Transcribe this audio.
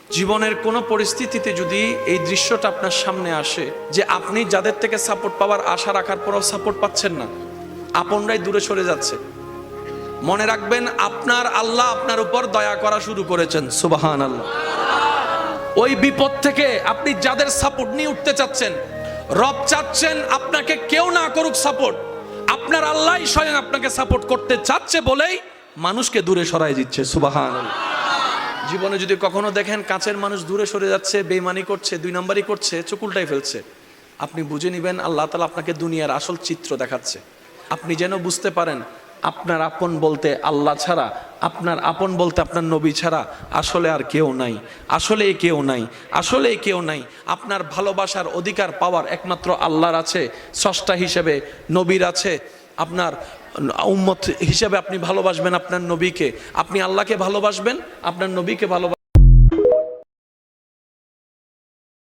জীবনের কোনো পরিস্থিতিতে যদি এই দৃশ্যটা আপনার সামনে আসে যে আপনি যাদের থেকে সাপোর্ট পাওয়ার আশা রাখার পরও সাপোর্ট পাচ্ছেন না, আপনরাই দূরে সরে যাচ্ছে, মনে রাখবেন আপনার আল্লাহ আপনার উপর দয়া করা শুরু করেছেন। সুবহানাল্লাহ। ওই বিপদ থেকে আপনি যাদের সাপোর্ট নিয়ে উঠতে চাচ্ছেন, রব চাচ্ছেন আপনাকে কেউ না করুক সাপোর্ট, আপনার আল্লাহই স্বয়ং আপনাকে সাপোর্ট করতে চাচ্ছে বলেই মানুষকে দূরে সরাই দিচ্ছে। সুবহানাল্লাহ। জীবনে যদি কখনো দেখেন কাছের মানুষ দূরে সরে যাচ্ছে, বেঈমানি করছে, দুই নাম্বারই করছে, চোখ উল্টাই ফেলছে, আপনি বুঝে নেবেন আল্লাহ তাআলা আপনাকে দুনিয়ার আসল চিত্র দেখাচ্ছে। আপনি যেন বুঝতে পারেন আপনার আপন বলতে আল্লাহ ছাড়া, আপনার আপন বলতে আপনার নবী ছাড়া আসলে আর কেউ নাই, আসলে কেউ নাই, আসলে কেউ নাই। আপনার ভালোবাসার অধিকার পাওয়ার একমাত্র আল্লাহর আছে, স্রষ্টা হিসেবে নবীর আছে। আপনার উম্মত হিসেবে আপনি ভালোবাসবেন আপনার নবীকে, আপনি আল্লাহকে ভালোবাসবেন, আপনার নবীকে ভালোবাসবেন।